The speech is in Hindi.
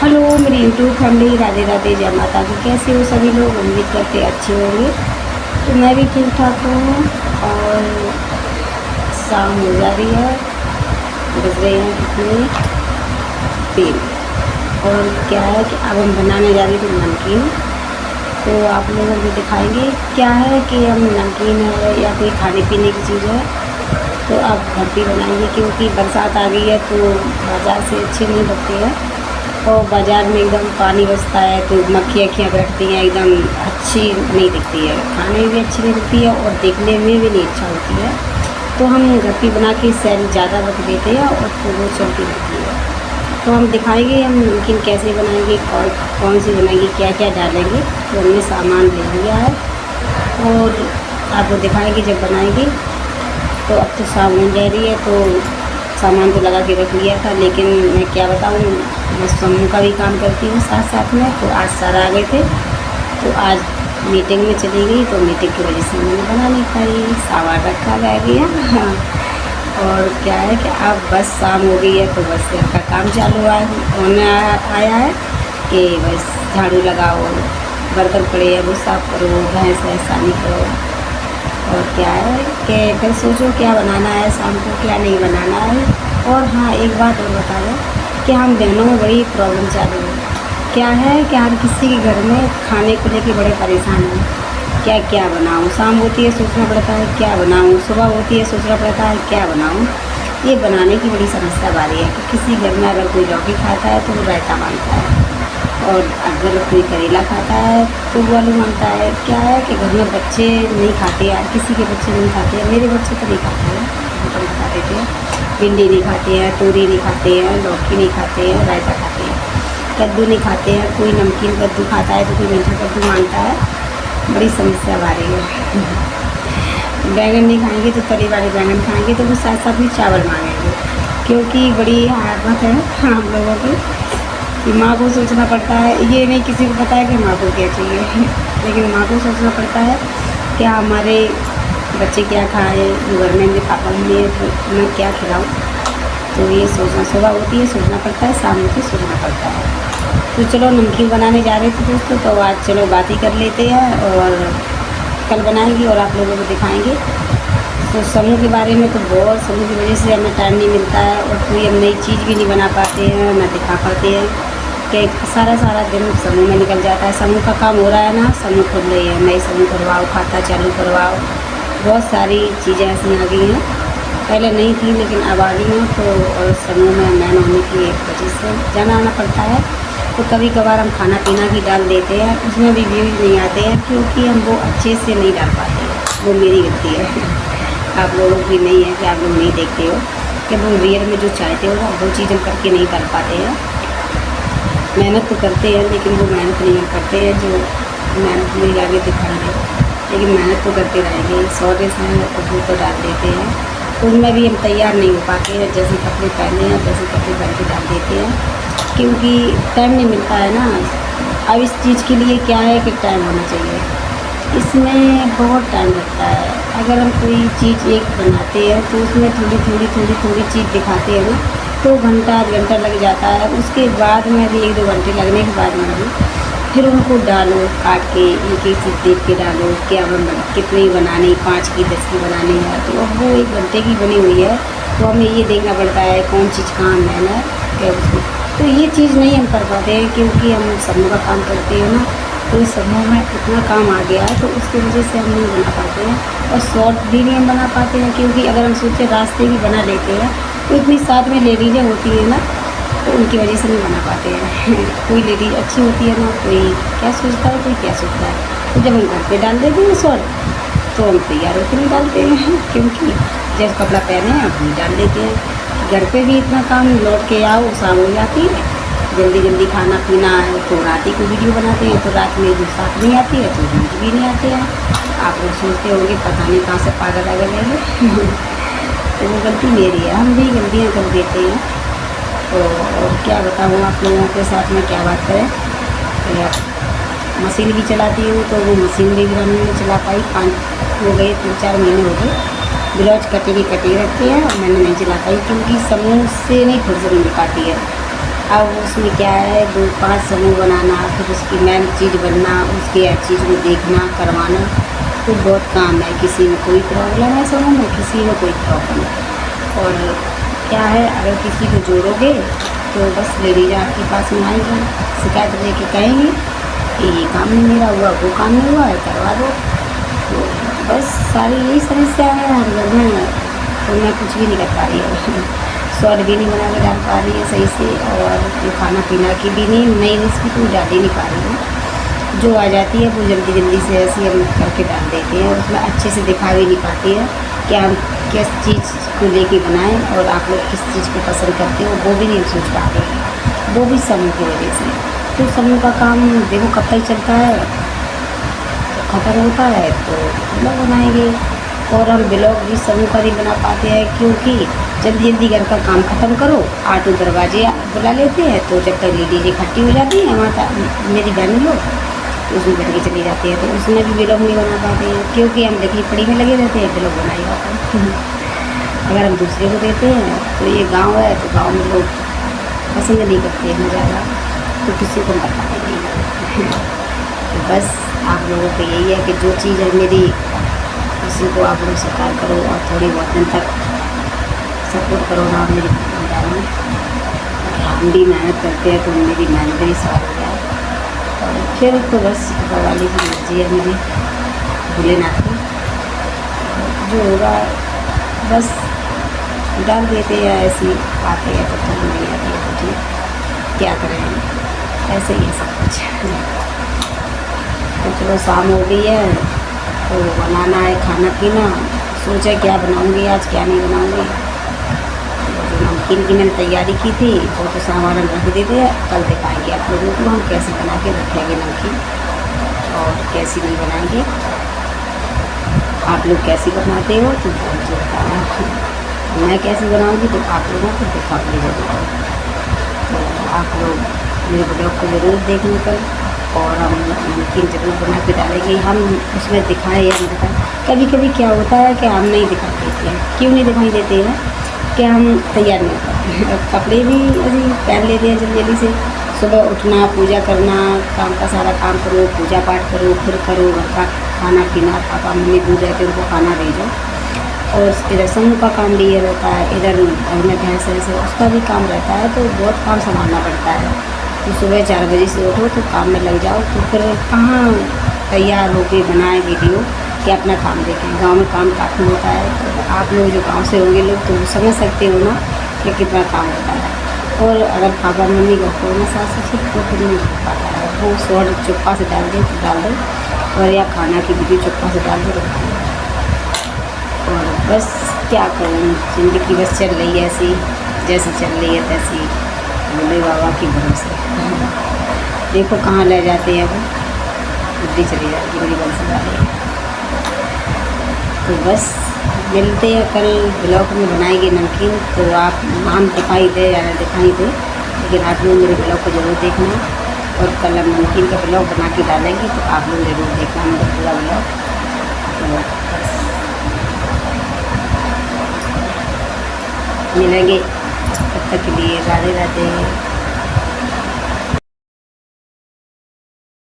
हेलो मेरी यूट्यूब फैमिली, राधे राधे, जय माता की। कैसे हो सभी लोग? उम्मीद करते अच्छे होंगे। तो मैं भी ठीक ठाक हूँ। और शाम हो जा रही है, बज रहे हैं कितने 3। और क्या है कि अब हम बनाने जा रहे थे नमकीन। तो आप लोगों को दिखाएंगे क्या है कि हम नमकीन है या कोई खाने पीने की चीज़ है तो आप घर पे बनाइए, क्योंकि बरसात आ गई है तो बाज़ार से अच्छे नहीं लगते हैं। और बाज़ार में एकदम पानी बसता है तो मक्खियाँ बैठती हैं, एकदम अच्छी नहीं दिखती है, खाने में भी अच्छी नहीं दिखती है और देखने में भी नहीं अच्छा होती है। तो हम घर पे बना के सेल ज़्यादा रख देते हैं और तो वो चलती रहती है। तो हम दिखाएंगे हम नमकीन कैसे बनाएंगे, कौन सी बनाएंगे, क्या क्या डालेंगे। तो हमने सामान ले लिया है और आपको दिखाएंगे जब बनाएंगे। तो अब तो शाम हो जा रही है तो सामान तो लगा के रख लिया था, लेकिन मैं क्या बताऊँ, मैं समूह का भी काम करती हूँ साथ साथ में। तो आज सर आ गए थे तो आज मीटिंग में चली गई, तो मीटिंग की वजह से मैंने बना नहीं पाई, सामान रखा रह गया। हाँ। और क्या है कि अब बस शाम हो गई है तो बस घर का काम चालू होने आया है कि बस झाड़ू लगाओ, बर्तन पड़े हैं वो साफ़ करो, भैंस सानी करो। और क्या है कि फिर सोचो क्या बनाना है शाम को, क्या नहीं बनाना है। और हाँ, एक बात और बता दें कि हम बहनों में बड़ी प्रॉब्लम चालू है। क्या है कि हर किसी के घर में खाने को लेके बड़े परेशान हैं, क्या क्या बनाऊँ। शाम होती है सोचना पड़ता है क्या बनाऊँ, सुबह होती है सोचना पड़ता है क्या बनाऊँ। ये बनाने की बड़ी समस्या बारी है कि किसी घर में अगर कोई लौकी खाता है तो वो रायता मांगता है, और अगर कोई करेला खाता है तो वो आलू मांगता है। क्या है कि घर में बच्चे नहीं खाते यार, किसी के बच्चे नहीं खाते हैं। मेरे बच्चे तो नहीं खाते हैं, तो बता देते हैं। भिंडी नहीं खाते हैं, तोरी नहीं खाते हैं, लौकी नहीं खाते हैं, रायता खाते हैं, कद्दू नहीं खाते हैं। कोई नमकीन कद्दू खाता है तो कोई मीठा कद्दू मांगता है। बड़ी समस्या आ रही है। बैंगन नहीं खाएंगे तो तली वाले बैंगन खाएंगे तो वो साथ साथ में चावल मांगेंगे, क्योंकि बड़ी आदत है हम लोगों की कि माँ को सोचना पड़ता है। ये नहीं किसी को पता है कि माँ को क्या चाहिए, लेकिन माँ को सोचना पड़ता है क्या हमारे बच्चे क्या खाएँ, घर में मेरे पापा भी है तो मैं क्या खिलाऊँ। तो ये सोचना, सुबह होती है सोचना पड़ता है, शाम होती है सोचना पड़ता है। तो चलो नमकीन बनाने जा रहे थे दोस्तों, तो आज चलो बात ही कर लेते हैं और कल बनाएंगे और आप लोगों को दिखाएंगे। तो समूह के बारे में तो बहुत, समूह की वजह से हमें टाइम नहीं मिलता है और कोई हम नई चीज़ भी नहीं बना पाते हैं, ना दिखा पाते हैं कि सारा दिन समूह में निकल जाता है। समूह का काम हो रहा है ना, समूह खुल रही है, नई समूह करवाओ, खाता चालू करवाओ, बहुत सारी चीज़ें ऐसी आ गई हैं, पहले नहीं थी लेकिन अब आ गई हैं। तो और समूह में मैन होने की वजह से जाना आना पड़ता है। तो कभी कभार हम खाना पीना भी डाल देते हैं, उसमें भी व्यूज़ नहीं आते हैं क्योंकि हम वो अच्छे से नहीं डाल पाते हैं। वो मेरी गलती है, आप लोगों की नहीं है कि आप लोग नहीं देखते हो कि वो रियल में जो चाहते हो ना वो चीज़ हम करके नहीं कर पाते हैं। मेहनत तो करते हैं लेकिन वो मेहनत नहीं करते हैं जो मेहनत नहीं आगे दिखाएंगे, लेकिन मेहनत तो करते रहेंगे। 100 ड्रेस हैं वो तो डाल देते हैं, तो उनमें भी हम तैयार नहीं हो पाते हैं। जैसे कपड़े पहने हैं वैसे कपड़े पहन के डाल देते हैं, क्योंकि टाइम नहीं मिलता है ना। अब इस चीज़ के लिए क्या है कि टाइम होना चाहिए, इसमें बहुत टाइम लगता है। अगर हम कोई चीज़ एक बनाते हैं तो उसमें थोड़ी चीज़ दिखाते हैं ना, तो घंटा 1 घंटा लग जाता है। उसके बाद में भी 1-2 घंटे लगने के बाद में भी फिर उनको डालो, काट के एक एक चीज़ देख के डालो कि अब हम कितनी बनानी, 5 की 10 की बनानी है। तो अब वो 1 घंटे की बनी हुई है तो हमें ये देखना पड़ता है कौन चीज़ कहाँ मैंने क्या उसको। तो ये चीज़ नहीं हम कर पाते हैं क्योंकि हम समूह का काम करते हैं ना, तो इस समूह में इतना काम आ गया है तो उसकी वजह से हम नहीं बना पाते हैं। और शॉर्ट भी नहीं हम बना पाते हैं क्योंकि अगर हम सोचे रास्ते भी बना लेते हैं तो इतनी साथ में लेडीज़ें होती है ना, तो उनकी वजह से नहीं बना पाते हैं। कोई लेडीज अच्छी होती है ना, कोई क्या सोचता है, कोई क्या सोचता है। तो जब हम घर पे डाल देते हैं शॉर्ट तो हम तैयार होकर नहीं डालते हैं, क्योंकि जब कपड़ा पहने हैं अपनी डाल देते हैं। घर पे भी इतना काम, लौट के आओ शाम हो जाती है, जल्दी खाना पीना है तो रात ही को वीडियो बनाते हैं, तो रात में जो साथ नहीं आती है तो वीडियो भी नहीं आते हैं। आप लोग सोचते होंगे पता नहीं कहाँ से पागल आ गए। तो वो गलती मेरी है, हम भी गलतियाँ कर देते हैं। तो और क्या बताऊँ आप लोगों के साथ में क्या बात करें। मशीन भी चलाती हूँ तो वो मशीन भी घर में नहीं चला पाई, 5 हो गए 3-4 महीने हो गए। ब्लाउज कटी रखते हैं और मैंने नहीं चला पाई क्योंकि समूह से नहीं फुर्सत मिल पाती है। अब उसमें क्या है, 2-5 समूह बनाना, फिर उसकी मेन चीज़ बनना, उसकी हर चीज़ को देखना करवाना, तो बहुत काम है। किसी में कोई प्रॉब्लम है समूह में, किसी में कोई प्रॉब्लम है। और क्या है, अगर किसी को जोड़ोगे तो बस लेडीज आपके पास में आएगी, शिकायत लेके कहेंगे कि ये काम नहीं मेरा हुआ, वो काम नहीं हुआ है, करवा दो। तो बस सारी यही समस्या है हर घर में। तो मैं कुछ भी नहीं कर पा रही हूँ स्वाद भी नहीं बना के डाल पा रही है सही से, और जो खाना पीना की भी नहीं, नई रेसिपी तो डाल ही नहीं पा रही हूँ। जो आ जाती है वो जल्दी जल्दी से ऐसे हम करके डाल देते हैं, और उसमें अच्छे से दिखा भी नहीं पाती है कि हम किस चीज़ को लेके बनाएं और आप लोग किस चीज़ को पसंद करते हो, वो भी नहीं सोच पाते हैं। वो भी समूह की वजह से। तो समूह का काम देखो कब तक चलता है, ख़त्म होता है तो ब्लॉग बनाएंगे। और हम ब्लॉग भी समूह का नहीं बना पाते हैं, क्योंकि जल्दी जल्दी घर का काम ख़त्म करो, आटो दरवाजे बुला लेते हैं, तो जब तक लेडीज इकट्ठी हो जाती हैं माता मेरी बहन लोग, तो उसमें बैठ के चली जाती है, तो उसमें भी ब्लॉग नहीं बना पाते हैं, क्योंकि हम लिखी पढ़ी में लगे रहते हैं, ब्लॉग बनाई जाता है। अगर हम दूसरे को देते हैं तो ये गाँव है, तो गाँव में लोग पसंद नहीं करते हैं ज़्यादा, तो किसी को बताते नहीं। तो बस आप लोगों को यही है कि जो चीज़ है मेरी, उसी को आप लोग स्वीकार करो और थोड़ी बहुत दिन तक सपोर्ट करो ना मेरी बहनों। हम भी मेहनत करते हैं तो मेरी मेहनत भी सवाल हो जाए, और फिर तो बस ऊपर वाले की मर्जी है मेरी, भोलेनाथ की, जो होगा बस डाल देते हैं। ऐसी आते हैं तो ठीक, नहीं आती है तो ठीक, क्या करें, ऐसे ही है सब कुछ। तो चलो शाम हो गई है, तो बनाना है खाना पीना। सोचा क्या बनाऊंगी आज, क्या नहीं बनाऊंगी। जो नमकीन की मैंने तैयारी की थी वो तो सामान हम रख देते हैं, कल दिखाएंगे आप लोगों को हम कैसे बना के रखेंगे नमकीन, और कैसी नहीं बनाएंगे। आप लोग कैसी बनाते हो तो मुझे बताना, मैं कैसी बनाऊंगी तो आप लोगों को दिखाऊंगी ज़रूर। तो आप लोग मेरे ब्लॉग को ज़रूर देखने कल, और हम नमकीन ज़रूर बना के डालेंगे। हम उसमें दिखाएं या नहीं दिखाएं, कभी कभी क्या होता है कि हम नहीं दिखा देते हैं। क्यों नहीं दिखाई देते हैं कि हम तैयार नहीं करते हैं, कपड़े भी अभी पहन लेते हैं जल्दी जल्दी से। सुबह उठना, पूजा करना, काम का सारा काम करो, पूजा पाठ करो, फिर करो घर का खाना पीना, पापा मम्मी दूर रहते उनको खाना भेजो, और इधर समूह का काम भी ये रहता है, इधर घर में भैंस है उसका भी काम रहता है, तो बहुत काम संभालना पड़ता है। तो सुबह 4 बजे से उठो तो काम में लग जाओ, तो फिर कहाँ तैयार होके बनाए वीडियो कि अपना काम देखें। गांव में काम काफ़ी होता है, तो आप लोग जो गांव से होंगे लोग तो समझ सकते हो ना कि कितना काम होता है। और अगर पापा मम्मी घर को ना सास ससुर तो फिर नहीं हो पाता है, वो शॉर्ट चुप्पा से डाल दे तो डाल दो, और या खाना की वीडियो चुप्पा से डाल दो तो डाल दो। और बस क्या करूँ, ज़िंदगी बस चल रही है ऐसी, जैसी चल रही है तैसी, भोले बाबा की भरोसे। देखो कहाँ ले जाते हैं वो, बुद्धि चली जाती मेरी बंसी वाली। तो बस मिलते हैं कल, ब्लॉग में बनाएंगे नमकीन। तो आप नाम दिखाई दे या ना दिखाई दे, लेकिन आप लोग मेरे ब्लॉग को ज़रूर देखना, और कल हम नमकीन का ब्लॉग बना के डालेंगे, तो आप लोग ज़रूर देखना मेरा पूरा ब्लॉग। तो बस मिलेंगे, तब तक के लिए राधे राधे।